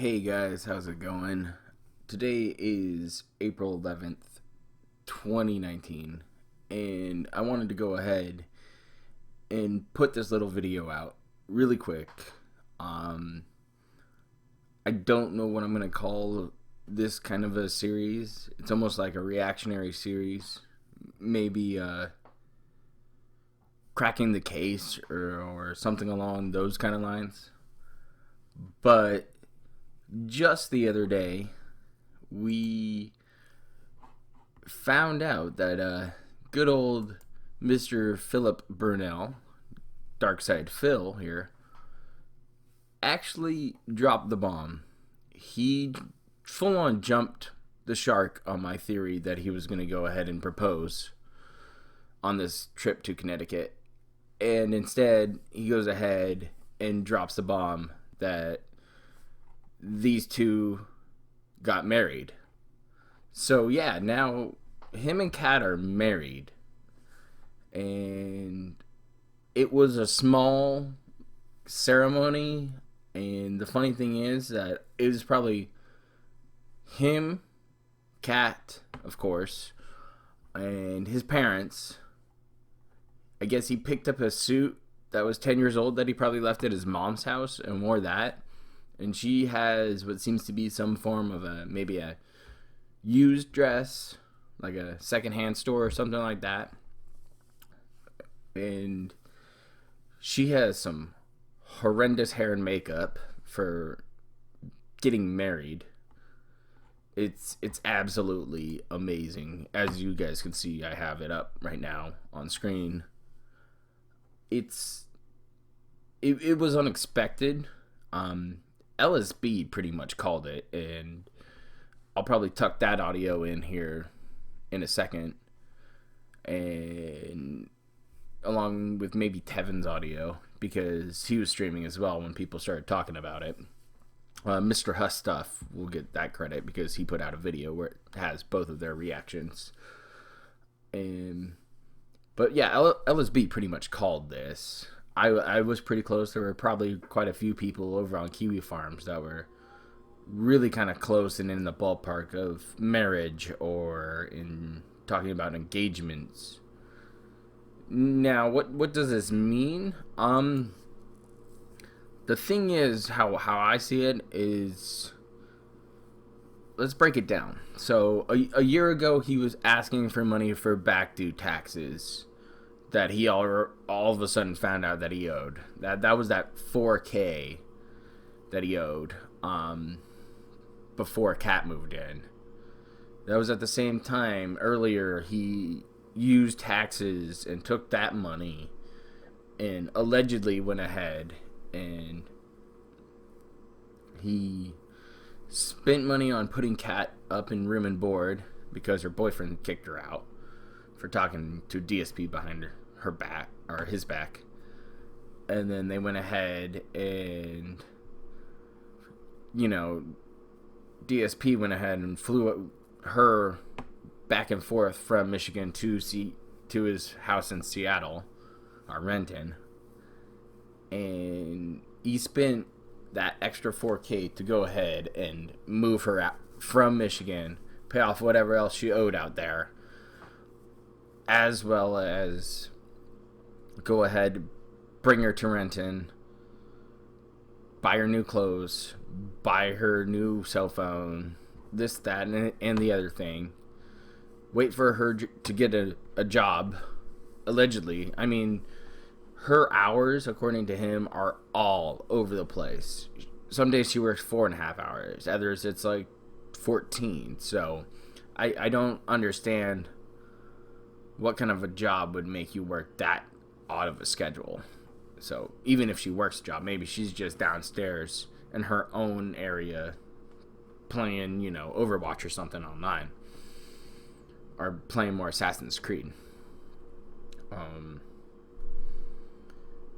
Hey guys, how's it going? Today is April 11th, 2019, and I wanted to go ahead and put this little video out really quick. I don't know what I'm going to call this kind of a series. It's almost like a reactionary series. Maybe cracking the case or something along those kind of lines. But just the other day, we found out that good old Mr. Philip Burnell, Darkside Phil here, actually dropped the bomb. He full on jumped the shark on my theory that he was going to go ahead and propose on this trip to Connecticut. And instead, he goes ahead and drops the bomb that these two got married. So yeah, now him and Kat are married. And it was a small ceremony. And the funny thing is that it was probably him, Kat, of course, and his parents. I guess he picked up a suit that was 10 years old that he probably left at his mom's house and wore that. And she has what seems to be some form of maybe a used dress, like a secondhand store or something like that. And she has some horrendous hair and makeup for getting married. It's absolutely amazing. As you guys can see, I have it up right now on screen. It was unexpected. LSB pretty much called it, and I'll probably tuck that audio in here in a second, and along with maybe Tevin's audio, because he was streaming as well when people started talking about it. MrHuth stuff, we'll get that credit because he put out a video where it has both of their reactions. But yeah, LSB pretty much called this. I was pretty close. There were probably quite a few people over on Kiwi Farms that were really kind of close and in the ballpark of marriage or in talking about engagements. Now, what does this mean? The thing is, how I see it is, let's break it down. So a year ago, he was asking for money for back due taxes that he all of a sudden found out that he owed. That was that $4,000 that he owed before Kat moved in. That was at the same time earlier he used taxes and took that money and allegedly went ahead and he spent money on putting Kat up in room and board because her boyfriend kicked her out for talking to DSP behind her back, or his back. And then they went ahead and, DSP went ahead and flew her back and forth from Michigan to his house in Seattle, or Renton. And he spent that extra $4,000 to go ahead and move her out from Michigan, pay off whatever else she owed out there, as well as go ahead, bring her to Renton, buy her new clothes, buy her new cell phone, this, that, and the other thing. Wait for her to get a job, allegedly. I mean, her hours, according to him, are all over the place. Some days she works 4.5 hours. Others, it's like 14. So, I don't understand what kind of a job would make you work that out of a schedule. So even if she works a job, maybe she's just downstairs in her own area playing, Overwatch or something online, or playing more Assassin's Creed.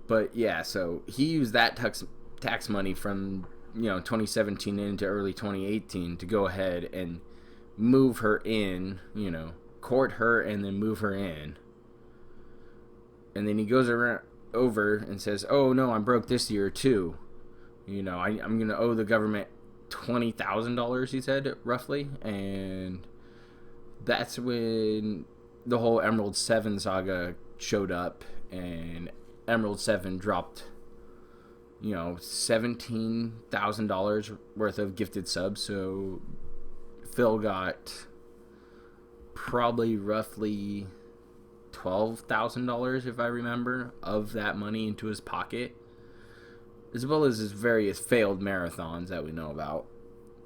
But yeah, so he used that tax money from 2017 into early 2018 to go ahead and move her in, court her and then move her in. And then he goes over and says, oh no, I'm broke this year too. I'm going to owe the government $20,000, he said, roughly. And that's when the whole Emerald 7 saga showed up, and Emerald 7 dropped, $17,000 worth of gifted subs. So Phil got probably roughly $12,000, if I remember, of that money into his pocket, as well as his various failed marathons that we know about.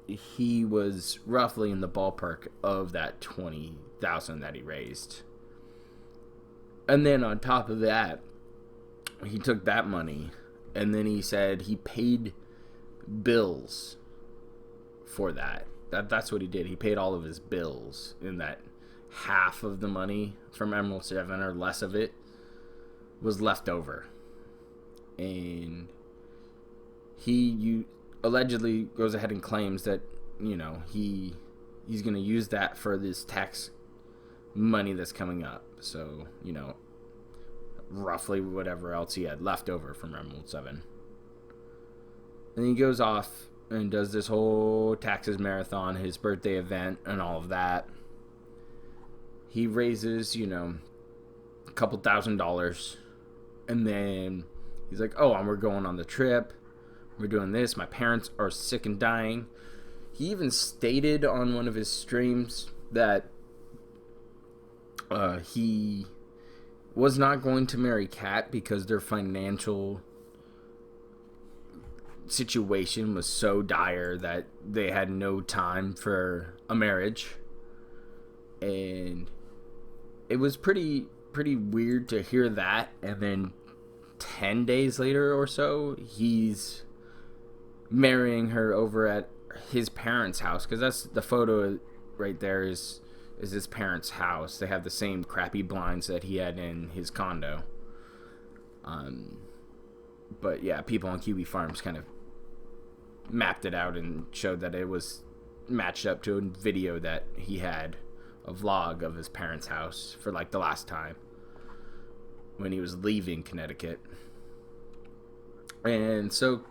He was roughly in the ballpark of that $20,000 that he raised. And then on top of that, he took that money, and then he said he paid bills for that. That's what he did. He paid all of his bills, in that half of the money from Emerald 7, or less of it, was left over. And he allegedly goes ahead and claims that, he's going to use that for this tax money that's coming up. So, roughly whatever else he had left over from Emerald 7. And he goes off and does this whole taxes marathon, his birthday event, and all of that. He raises, a couple $1,000, and then he's like, oh, and we're going on the trip. We're doing this. My parents are sick and dying. He even stated on one of his streams that he was not going to marry Kat because their financial situation was so dire that they had no time for a marriage. And it was pretty weird to hear that. And then 10 days later or so, he's marrying her over at his parents' house, because that's the photo right there is his parents' house. They have the same crappy blinds that he had in his condo. But yeah, people on QB Farms kind of mapped it out and showed that it was matched up to a video that he had, a vlog of his parents' house for like the last time when he was leaving Connecticut. And so,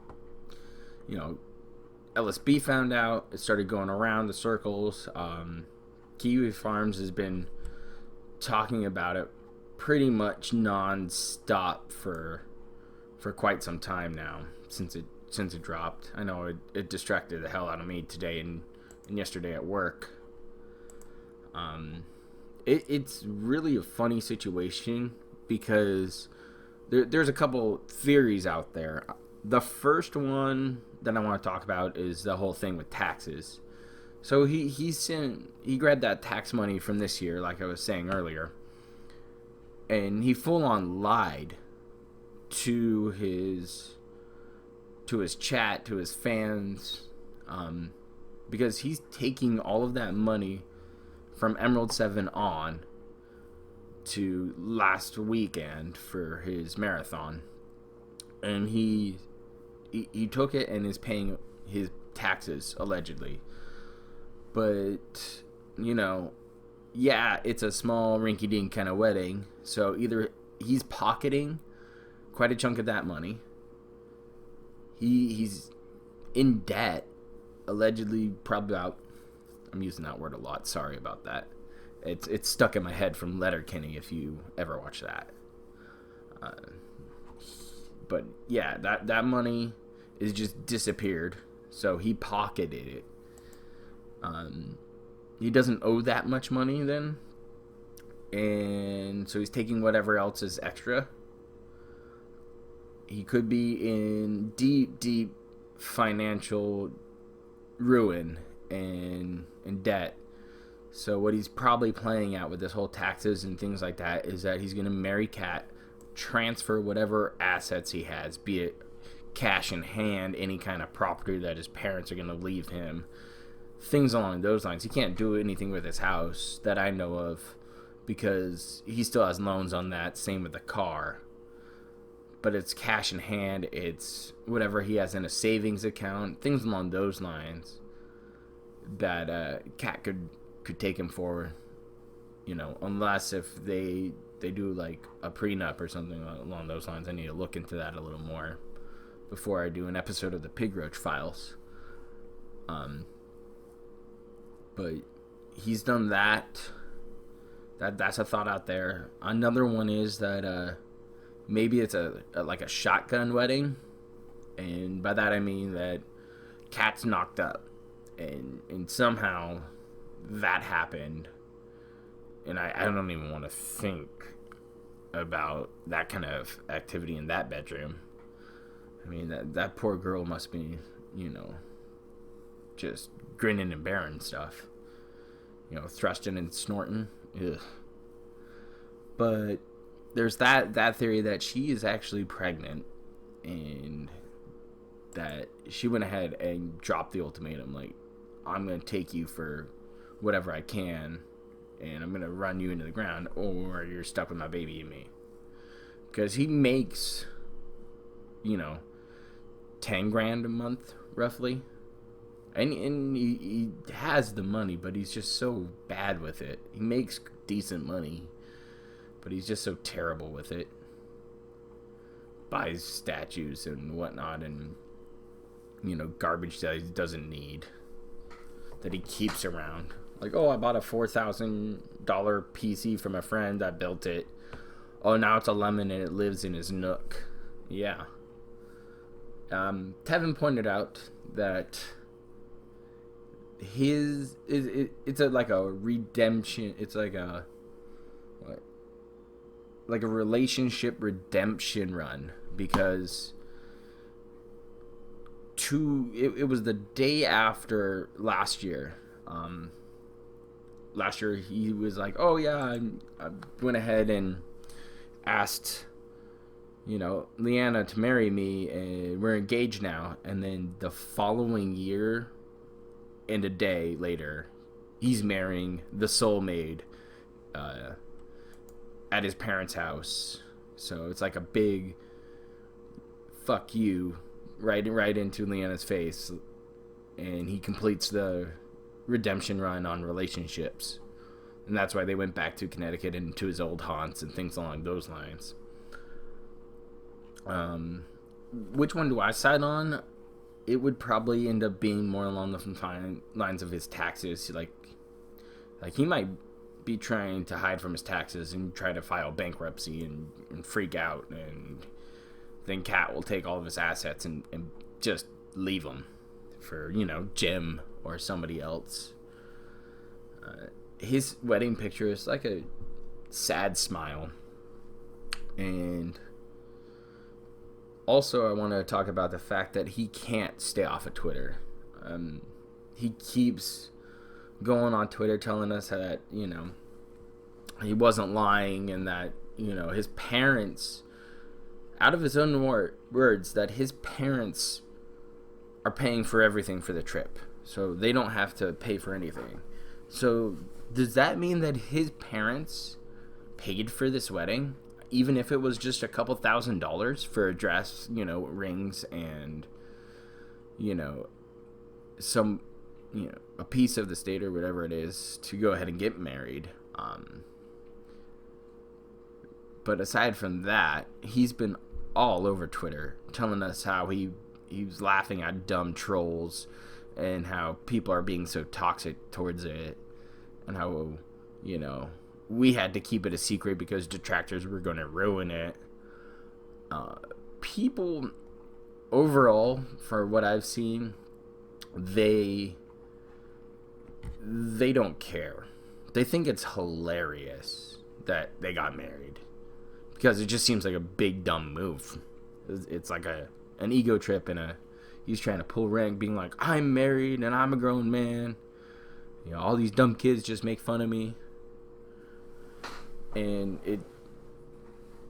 LSB found out. It started going around the circles. Kiwi Farms has been talking about it pretty much non-stop for quite some time now, since it dropped. I know it distracted the hell out of me today and yesterday at work. It's really a funny situation, because there's a couple theories out there. The first one that I want to talk about is the whole thing with taxes. So he grabbed that tax money from this year, like I was saying earlier, and he full on lied to his chat, to his fans, because he's taking all of that money from Emerald 7 on to last weekend for his marathon, and he took it and is paying his taxes, allegedly. But, yeah, it's a small rinky-dink kind of wedding, so either he's pocketing quite a chunk of that money, he's in debt, allegedly, probably about, I'm using that word a lot, sorry about that. It's stuck in my head from Letterkenny, if you ever watch that. But yeah, that money is just disappeared, so he pocketed it. He doesn't owe that much money then, and so he's taking whatever else is extra. He could be in deep financial ruin and debt. So what he's probably playing at with this whole taxes and things like that is that he's going to marry Kat, transfer whatever assets he has, be it cash in hand, any kind of property that his parents are going to leave him, things along those lines. He can't do anything with his house that I know of, because he still has loans on that, same with the car. But it's cash in hand, it's whatever he has in a savings account, things along those lines that Kat could take him for, unless if they do like a prenup or something along those lines. I need to look into that a little more before I do an episode of the Pig Roach Files. But he's done that. That's a thought out there. Another one is that maybe it's like a shotgun wedding, and by that I mean that Kat's knocked up, and somehow that happened, and I don't even want to think about that kind of activity in that bedroom. I mean, that poor girl must be, just grinning and bearing stuff, thrusting and snorting. Ugh. But there's that theory that she is actually pregnant, and that she went ahead and dropped the ultimatum, like, I'm going to take you for whatever I can, and I'm going to run you into the ground, or you're stuck with my baby and me. Because he makes, 10 grand a month, roughly. And he has the money, but he's just so bad with it. He makes decent money, but he's just so terrible with it. Buys statues and whatnot, and, garbage that he doesn't need, that he keeps around. Like, oh, I bought a $4,000 PC from a friend. I built it. Oh, now it's a lemon and it lives in his nook. Yeah. Tevin pointed out that it's like a redemption. It's like a relationship redemption run, because it was the day after last year. Last year he was like, oh yeah, I went ahead and asked Leanna to marry me, and we're engaged now. And then the following year and a day later, he's marrying the soulmate at his parents' house. So it's like a big fuck you right into Leanna's face, and he completes the redemption run on relationships. And that's why they went back to Connecticut and to his old haunts and things along those lines. Which one do I side on? It would probably end up being more along the lines of his taxes. Like he might be trying to hide from his taxes and try to file bankruptcy and freak out, and then Kat will take all of his assets and just leave them for, Jim or somebody else. His wedding picture is like a sad smile. And also, I want to talk about the fact that he can't stay off of Twitter. He keeps going on Twitter telling us that, he wasn't lying, and that, his parents, out of his own words, that his parents are paying for everything for the trip. So they don't have to pay for anything. So does that mean that his parents paid for this wedding? Even if it was just a couple $1,000s for a dress, rings, and, some, a piece of the state or whatever it is to go ahead and get married. But aside from that, he's been all over Twitter telling us how he was laughing at dumb trolls, and how people are being so toxic towards it, and how, we had to keep it a secret because detractors were going to ruin it. People, overall, for what I've seen, they don't care. They think it's hilarious that they got married, because it just seems like a big dumb move. It's like an ego trip, and he's trying to pull rank, being like, I'm married and I'm a grown man. All these dumb kids just make fun of me. And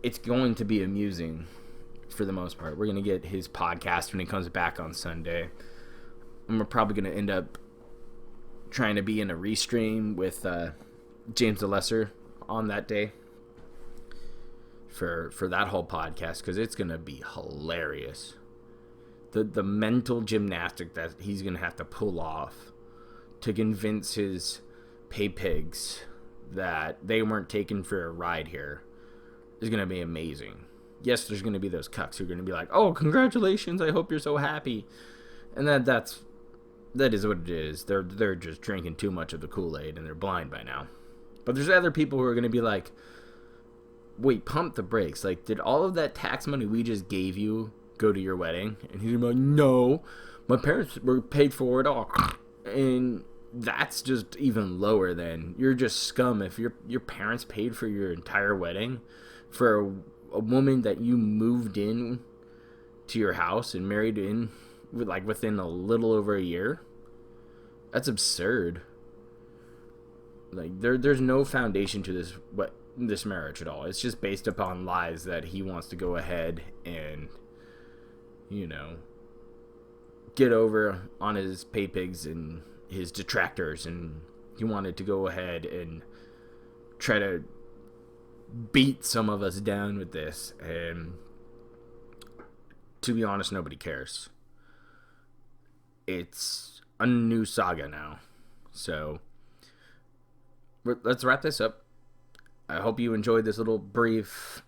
it's going to be amusing for the most part. We're going to get his podcast when he comes back on Sunday. And we're probably going to end up trying to be in a restream with James the Lesser on that day for that whole podcast, because it's going to be hilarious. The mental gymnastic that he's going to have to pull off to convince his pay pigs that they weren't taken for a ride here is going to be amazing. Yes, there's going to be those cucks who are going to be like, oh, congratulations, I hope you're so happy. And that's that is what it is. They're just drinking too much of the Kool-Aid and they're blind by now. But there's other people who are going to be like, wait, pump the brakes. Like, did all of that tax money we just gave you go to your wedding? And he's like, no, my parents were paid for it all. And that's just even lower than, you're just scum if your parents paid for your entire wedding for a woman that you moved in to your house and married in within a little over a year. That's absurd. Like, there's no foundation to this marriage at all. It's just based upon lies that he wants to go ahead and, get over on his pay pigs and his detractors, and he wanted to go ahead and try to beat some of us down with this. And to be honest, nobody cares. It's a new Saga now. So let's wrap this up. I hope you enjoyed this little brief,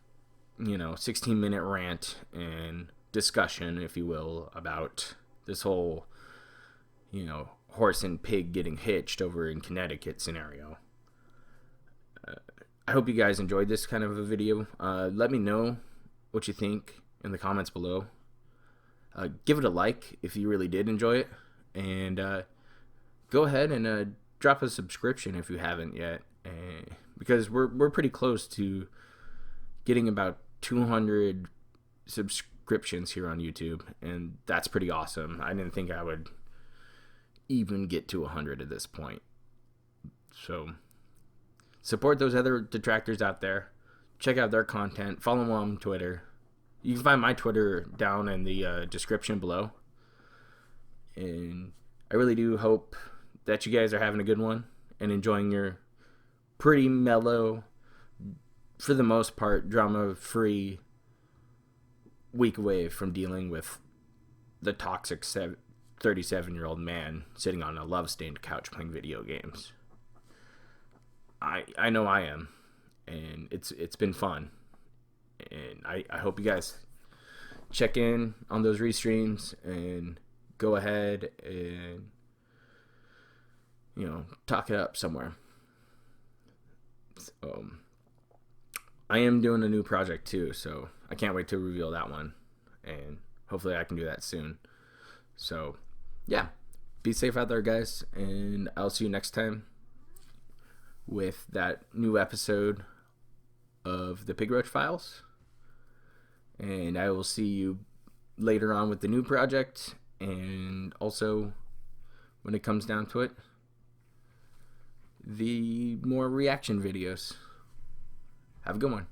16-minute rant and discussion, if you will, about this whole, horse and pig getting hitched over in Connecticut scenario. I hope you guys enjoyed this kind of a video. Let me know what you think in the comments below. Give it a like if you really did enjoy it. And go ahead and drop a subscription if you haven't yet. Because we're pretty close to getting about 200 subscriptions here on YouTube. And that's pretty awesome. I didn't think I would even get to 100 at this point. So support those other detractors out there. Check out their content. Follow them on Twitter. You can find my Twitter down in the description below. And I really do hope that you guys are having a good one and enjoying your pretty mellow, for the most part, drama-free week away from dealing with the toxic 37-year-old man sitting on a love-stained couch playing video games. I know I am, and it's been fun. And I hope you guys check in on those restreams and go ahead and, talk it up somewhere. I am doing a new project too, so I can't wait to reveal that one. And hopefully I can do that soon. So, yeah. Be safe out there, guys. And I'll see you next time with that new episode of the Pig Roach Files. And I will see you later on with the new project, and also, when it comes down to it, the more reaction videos. Have a good one.